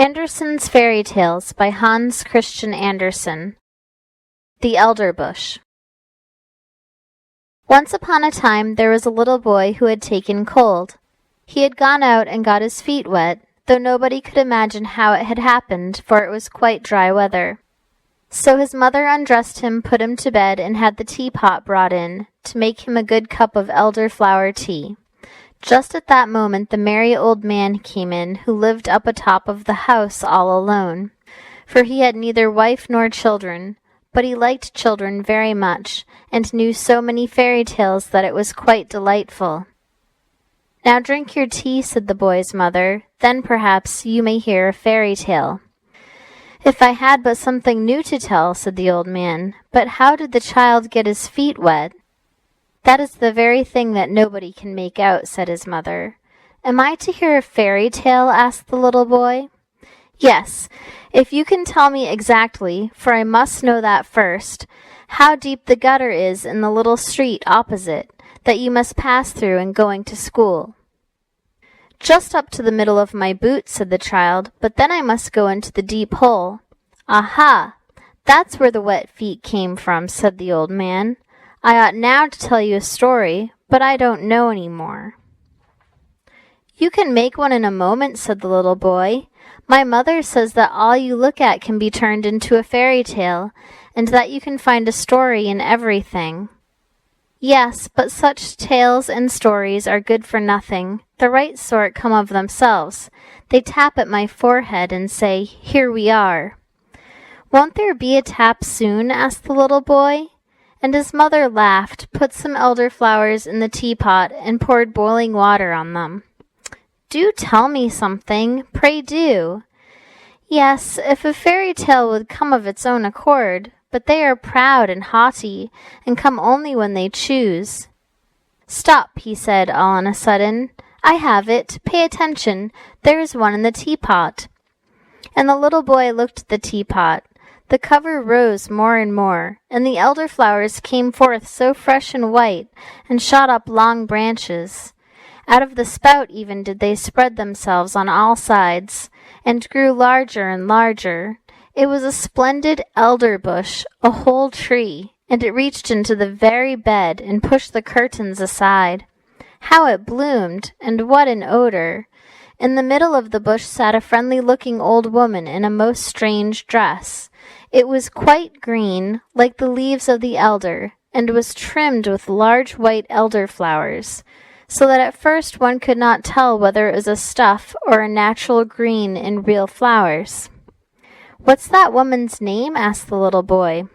Andersen's Fairy Tales by Hans Christian Andersen. The Elderbush. Once upon a time there was a little boy who had taken cold. He had gone out and got his feet wet, though nobody could imagine how it had happened, for it was quite dry weather. So his mother undressed him, put him to bed, and had the teapot brought in, to make him a good cup of elderflower tea. Just at that moment the merry old man came in, who lived up atop of the house all alone, for he had neither wife nor children, but he liked children very much, and knew so many fairy tales that it was quite delightful. "Now drink your tea," said the boy's mother, "then perhaps you may hear a fairy tale." "If I had but something new to tell," said the old man. "But how did the child get his feet wet?" "That is the very thing that nobody can make out," said his mother. "Am I to hear a fairy tale?" asked the little boy. "Yes, if you can tell me exactly, for I must know that first, how deep the gutter is in the little street opposite, that you must pass through in going to school." "Just up to the middle of my boot," said the child, "but then I must go into the deep hole." "Aha! That's where the wet feet came from," said the old man. "I ought now to tell you a story, but I don't know any more." "You can make one in a moment," said the little boy. "My mother says that all you look at can be turned into a fairy tale, and that you can find a story in everything." "Yes, but such tales and stories are good for nothing. The right sort come of themselves. They tap at my forehead and say, 'Here we are.'" "Won't there be a tap soon?" asked the little boy. And his mother laughed, put some elderflowers in the teapot, and poured boiling water on them. "Do tell me something, pray do." "Yes, if a fairy tale would come of its own accord, but they are proud and haughty, and come only when they choose." "Stop," he said all on a sudden. "I have it. Pay attention. There is one in the teapot." And the little boy looked at the teapot. The cover rose more and more, and the elderflowers came forth so fresh and white, and shot up long branches. Out of the spout even did they spread themselves on all sides, and grew larger and larger. It was a splendid elderbush, a whole tree, and it reached into the very bed and pushed the curtains aside. How it bloomed, and what an odor! In the middle of the bush sat a friendly-looking old woman in a most strange dress. It was quite green, like the leaves of the elder, and was trimmed with large white elderflowers, so that at first one could not tell whether it was a stuff or a natural green in real flowers. "What's that woman's name?" asked the little boy.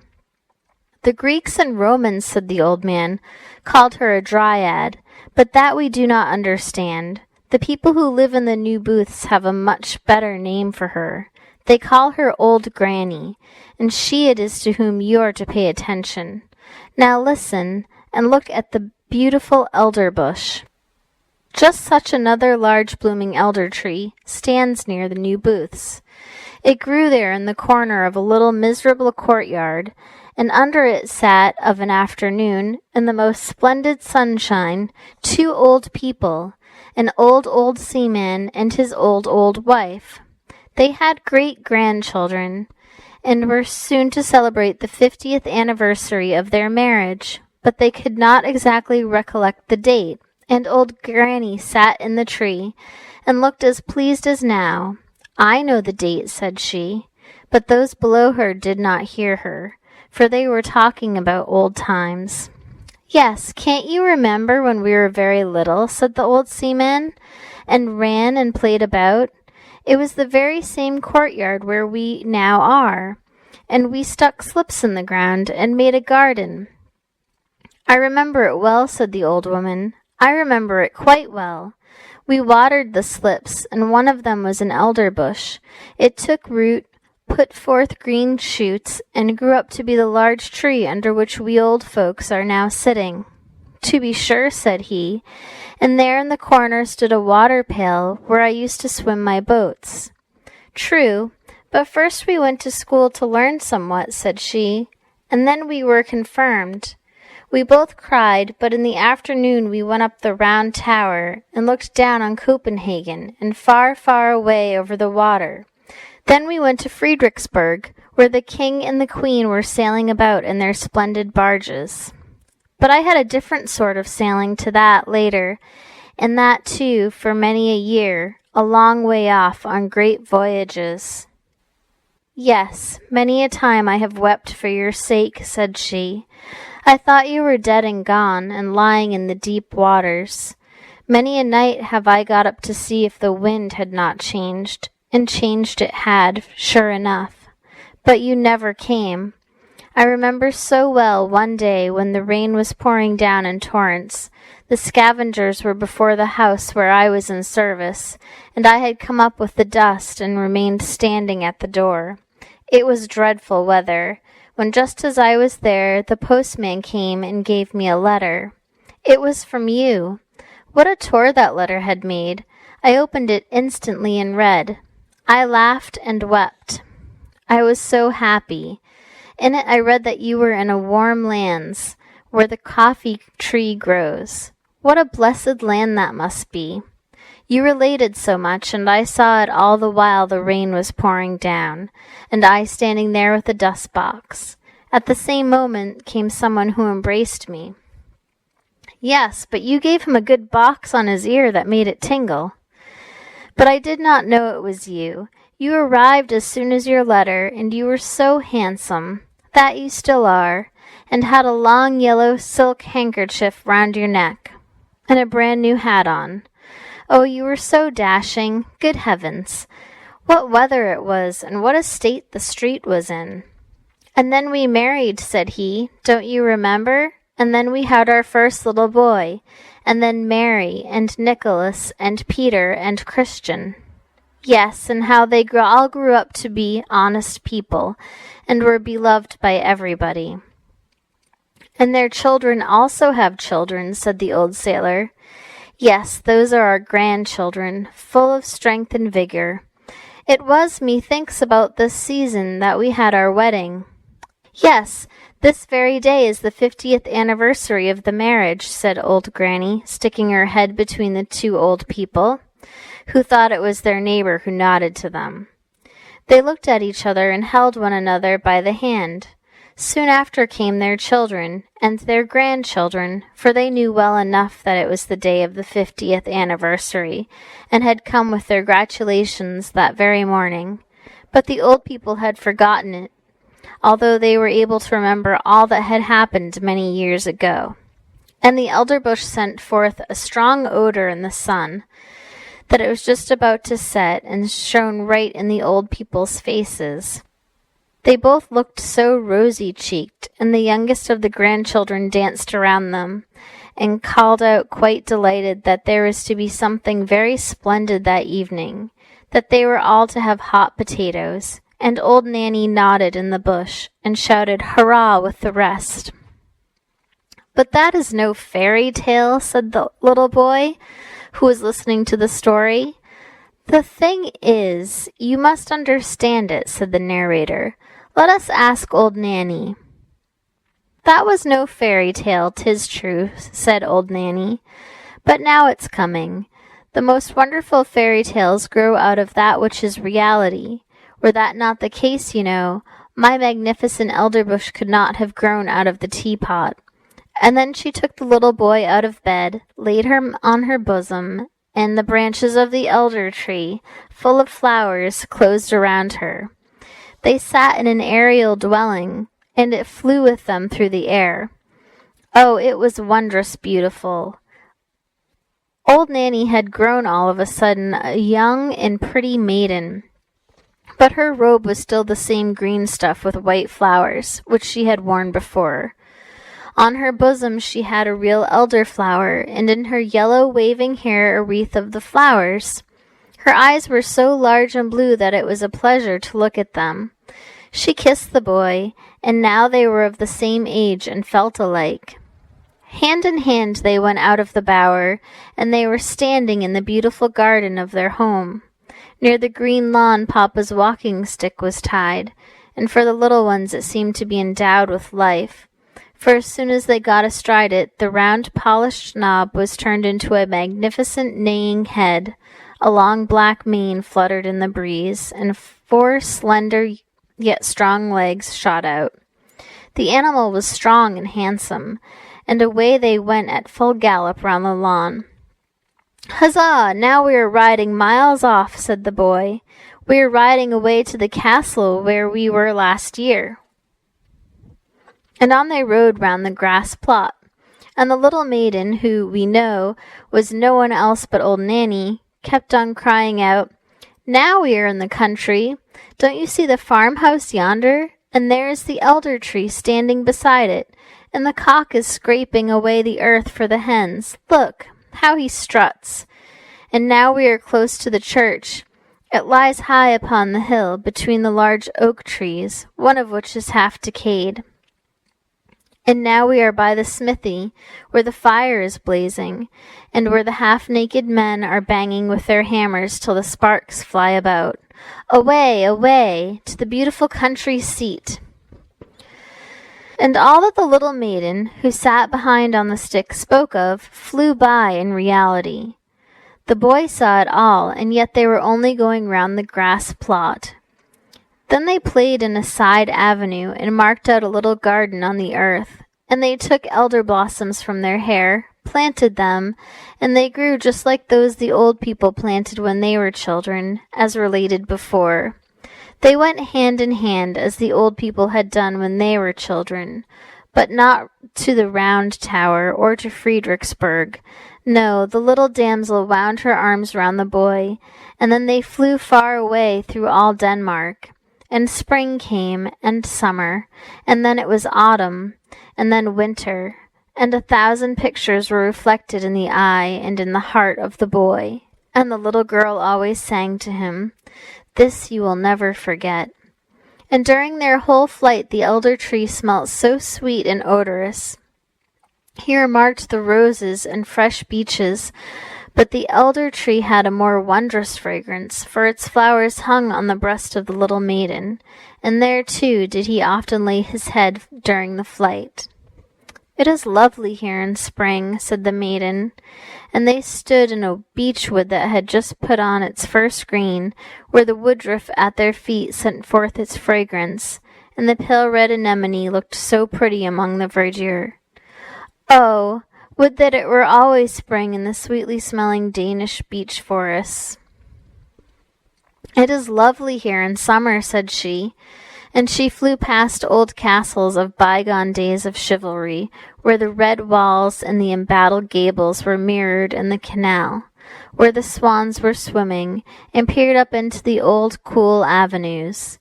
"The Greeks and Romans," said the old man, "called her a dryad, but that we do not understand. The people who live in the new booths have a much better name for her. They call her Old Granny, and she it is to whom you are to pay attention. Now listen, and look at the beautiful elderbush. Just such another large blooming elder tree stands near the new booths. It grew there in the corner of a little miserable courtyard, and under it sat, of an afternoon, in the most splendid sunshine, two old people, an old seaman and his old wife. They had great-grandchildren, and were soon to celebrate the 50th anniversary of their marriage, but they could not exactly recollect the date, and old Granny sat in the tree, and looked as pleased as now. "I know the date," said she, but those below her did not hear her, for they were talking about old times. "Yes, can't you remember when we were very little," said the old seaman, "and ran and played about? It was the very same courtyard where we now are, and we stuck slips in the ground and made a garden." "I remember it well," said the old woman. "I remember it quite well. We watered the slips, and one of them was an elderbush. It took root, put forth green shoots, and grew up to be the large tree under which we old folks are now sitting." "To be sure," said he, "and there in the corner stood a water pail where I used to swim my boats." "True, but first we went to school to learn somewhat," said she, "and then we were confirmed. We both cried, but in the afternoon we went up the round tower and looked down on Copenhagen and far, far away over the water. Then we went to Friedrichsburg, where the king and the queen were sailing about in their splendid barges. But I had a different sort of sailing to that later, and that too for many a year, a long way off on great voyages. Yes, many a time I have wept for your sake, said she. I thought you were dead and gone, and lying in the deep waters. Many a night have I got up to see if the wind had not changed, and changed it had, sure enough. But you never came. I remember so well one day when the rain was pouring down in torrents. The scavengers were before the house where I was in service, and I had come up with the dust and remained standing at the door. It was dreadful weather, when just as I was there, the postman came and gave me a letter. It was from you. What a tour that letter had made! I opened it instantly and read. I laughed and wept. I was so happy. In it I read that you were in a warm lands, where the coffee tree grows. What a blessed land that must be! You related so much, and I saw it all the while the rain was pouring down, and I standing there with the dust-box. At the same moment came someone who embraced me. Yes, but you gave him a good box on his ear that made it tingle. But I did not know it was you. You arrived as soon as your letter, and you were so handsome, that you still are, and had a long yellow silk handkerchief round your neck, and a brand-new hat on. Oh, you were so dashing. Good heavens! What weather it was, and what a state the street was in. And then we married, said he. Don't you remember? And then we had our first little boy, and then Mary, and Nicholas, and Peter, and Christian. Yes, and how they all grew up to be honest people, and were beloved by everybody. And their children also have children, said the old sailor. Yes, those are our grandchildren, full of strength and vigor. It was, methinks, about this season that we had our wedding. Yes, this very day is the 50th anniversary of the marriage, said old Granny, sticking her head between the two old people, who thought it was their neighbor who nodded to them. They looked at each other and held one another by the hand. Soon after came their children, and their grandchildren, for they knew well enough that it was the day of the 50th anniversary, and had come with their gratulations that very morning. But the old people had forgotten it, although they were able to remember all that had happened many years ago. And the elderbush sent forth a strong odor in the sun, that it was just about to set, and shone right in the old people's faces. They both looked so rosy-cheeked, and the youngest of the grandchildren danced around them, and called out quite delighted that there was to be something very splendid that evening, that they were all to have hot potatoes, and old Nanny nodded in the bush, and shouted hurrah with the rest. But that is no fairy tale, said the little boy, who was listening to the story. The thing is, you must understand it, said the narrator. Let us ask old Nanny. That was no fairy tale, 'tis true, said old Nanny, but now it's coming. The most wonderful fairy tales grow out of that which is reality. Were that not the case, you know, my magnificent elderbush could not have grown out of the teapot. And then she took the little boy out of bed, laid him on her bosom, and the branches of the elder tree, full of flowers, closed around her. They sat in an aerial dwelling, and it flew with them through the air. Oh, it was wondrous beautiful. Old Nanny had grown all of a sudden a young and pretty maiden, but her robe was still the same green stuff with white flowers, which she had worn before. On her bosom she had a real elder-flower, and in her yellow waving hair a wreath of the flowers. Her eyes were so large and blue that it was a pleasure to look at them. She kissed the boy, and now they were of the same age and felt alike. Hand in hand they went out of the bower, and they were standing in the beautiful garden of their home. Near the green lawn Papa's walking-stick was tied, and for the little ones it seemed to be endowed with life. For as soon as they got astride it, the round polished knob was turned into a magnificent neighing head, A long black mane fluttered in the breeze, and 4 slender yet strong legs shot out. The animal was strong and handsome, and away they went at full gallop round the lawn. "Huzzah! Now we are riding miles off," said the boy. "We are riding away to the castle where we were last year." And on they rode round the grass plot, and the little maiden, who, we know, was no one else but old Nanny, kept on crying out, "Now we are in the country. Don't you see the farmhouse yonder? And there is the elder tree standing beside it, and the cock is scraping away the earth for the hens. Look, how he struts! And now we are close to the church. It lies high upon the hill, between the large oak trees, one of which is half decayed. And now we are by the smithy, where the fire is blazing, and where the half-naked men are banging with their hammers till the sparks fly about. Away, away, to the beautiful country seat." And all that the little maiden, who sat behind on the stick, spoke of, flew by in reality. The boy saw it all, and yet they were only going round the grass plot. Then they played in a side avenue, and marked out a little garden on the earth, and they took elder blossoms from their hair, planted them, and they grew just like those the old people planted when they were children, as related before. They went hand in hand, as the old people had done when they were children, but not to the Round Tower or to Friedrichsburg. No, the little damsel wound her arms round the boy, and then they flew far away through all Denmark. And spring came, and summer, and then it was autumn, and then winter, and 1,000 pictures were reflected in the eye and in the heart of the boy. And the little girl always sang to him, "This you will never forget." And during their whole flight the elder tree smelt so sweet and odorous. He remarked the roses and fresh beeches, but the elder tree had a more wondrous fragrance, for its flowers hung on the breast of the little maiden, and there too did he often lay his head during the flight. "It is lovely here in spring," said the maiden, and they stood in a beechwood that had just put on its first green, where the woodruff at their feet sent forth its fragrance, and the pale red anemone looked so pretty among the verdure. "Oh, would that it were always spring in the sweetly smelling Danish beech forests." "It is lovely here in summer," said she, and she flew past old castles of bygone days of chivalry, where the red walls and the embattled gables were mirrored in the canal, where the swans were swimming, and peered up into the old cool avenues.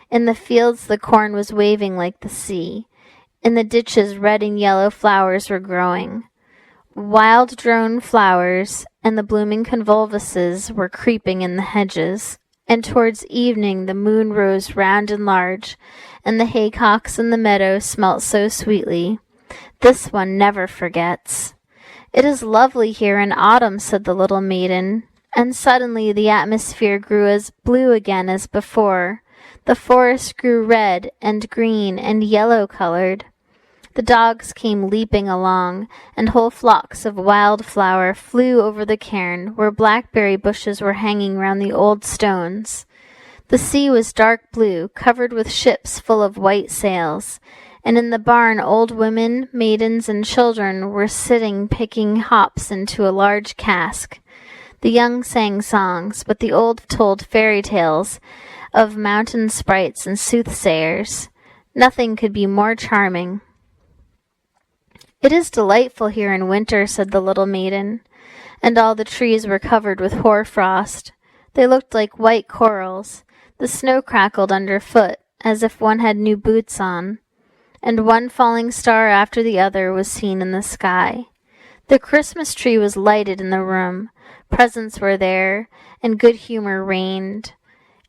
In the fields the corn was waving like the sea. In the ditches red and yellow flowers were growing. Wild drone flowers and the blooming convolvuluses were creeping in the hedges, and towards evening the moon rose round and large, and the haycocks in the meadow smelt so sweetly. This one never forgets. "It is lovely here in autumn," said the little maiden, and suddenly the atmosphere grew as blue again as before. The forest grew red and green and yellow-colored. The dogs came leaping along, and whole flocks of wildflower flew over the cairn, where blackberry bushes were hanging round the old stones. The sea was dark blue, covered with ships full of white sails, and in the barn old women, maidens, and children were sitting picking hops into a large cask. The young sang songs, but the old told fairy tales of mountain sprites and soothsayers. Nothing could be more charming. "It is delightful here in winter," said the little maiden, and all the trees were covered with hoar-frost. They looked like white corals. The snow crackled underfoot, as if one had new boots on, and one falling star after the other was seen in the sky. The Christmas tree was lighted in the room. Presents were there, and good humor reigned.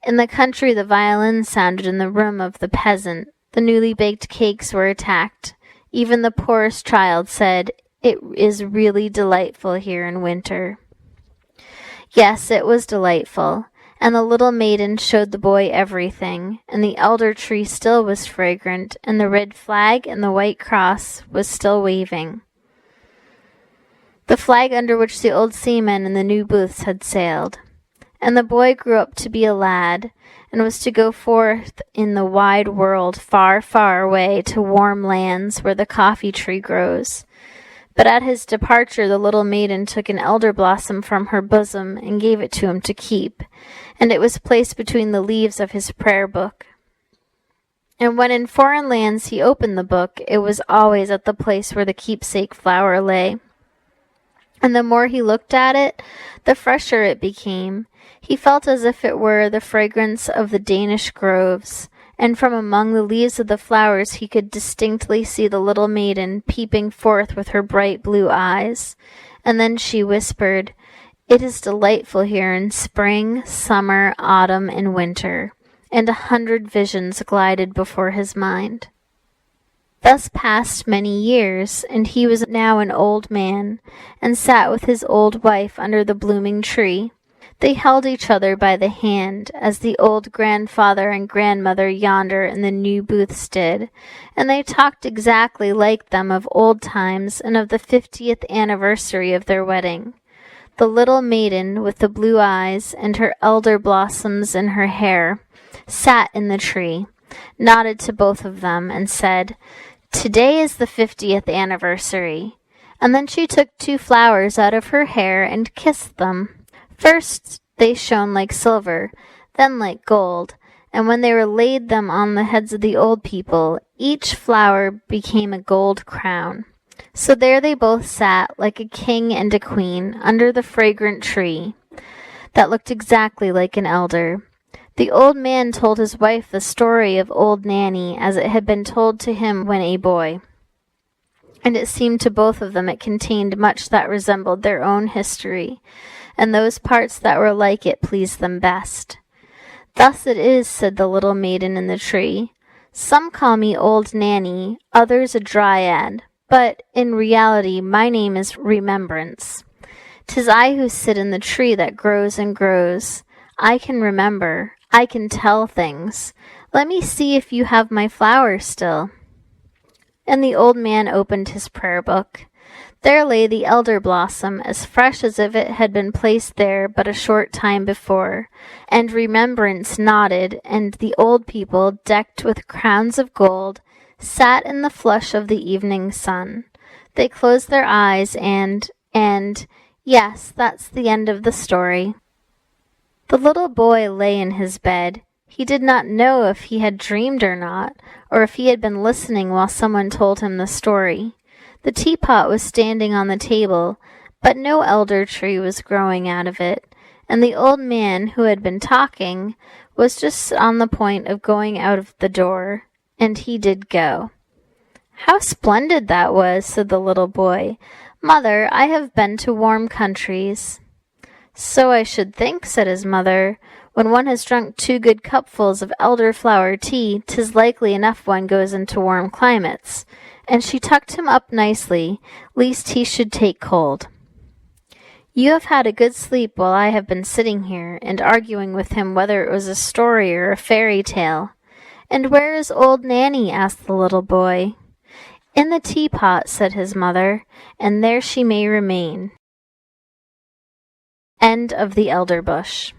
In the country the violin sounded in the room of the peasant. The newly baked cakes were attacked. Even the poorest child said, "It is really delightful here in winter." Yes, it was delightful, and the little maiden showed the boy everything, and the elder tree still was fragrant, and the red flag and the white cross was still waving, the flag under which the old seamen and the new booths had sailed. And the boy grew up to be a lad, and was to go forth in the wide world far, far away to warm lands where the coffee tree grows. But at his departure the little maiden took an elder blossom from her bosom and gave it to him to keep, and it was placed between the leaves of his prayer book. And when in foreign lands he opened the book, it was always at the place where the keepsake flower lay. And the more he looked at it, the fresher it became. He felt as if it were the fragrance of the Danish groves, and from among the leaves of the flowers he could distinctly see the little maiden peeping forth with her bright blue eyes. And then she whispered, "It is delightful here in spring, summer, autumn, and winter." And 100 visions glided before his mind. Thus passed many years, and he was now an old man, and sat with his old wife under the blooming tree. They held each other by the hand, as the old grandfather and grandmother yonder in the new booths did, and they talked exactly like them of old times and of the 50th anniversary of their wedding. The little maiden with the blue eyes and her elder blossoms in her hair sat in the tree, nodded to both of them, and said, "Today is the 50th anniversary." And then she took 2 flowers out of her hair and kissed them. First they shone like silver, then like gold, and when they were laid them on the heads of the old people, each flower became a gold crown. So there they both sat, like a king and a queen, under the fragrant tree, that looked exactly like an elder. The old man told his wife the story of old Nanny as it had been told to him when a boy, and it seemed to both of them it contained much that resembled their own history, and those parts that were like it pleased them best. "Thus it is," said the little maiden in the tree. "Some call me Old Nanny, others a Dryad, but in reality my name is Remembrance. 'Tis I who sit in the tree that grows and grows. I can remember. I can tell things. Let me see if you have my flowers still." And the old man opened his prayer book. There lay the elder blossom, as fresh as if it had been placed there but a short time before, and Remembrance nodded, and the old people, decked with crowns of gold, sat in the flush of the evening sun. They closed their eyes and, yes, that's the end of the story. The little boy lay in his bed. He did not know if he had dreamed or not, or if he had been listening while someone told him the story. The teapot was standing on the table, but no elder tree was growing out of it, and the old man who had been talking was just on the point of going out of the door, and he did go. "How splendid that was," said the little boy. "Mother, I have been to warm countries." "So I should think," said his mother. "When one has drunk 2 good cupfuls of elderflower tea, 'tis likely enough one goes into warm climates." And she tucked him up nicely, lest he should take cold. "You have had a good sleep while I have been sitting here, and arguing with him whether it was a story or a fairy tale." "And where is old Nanny?" asked the little boy. "In the teapot," said his mother, "and there she may remain." End of the Elderbush.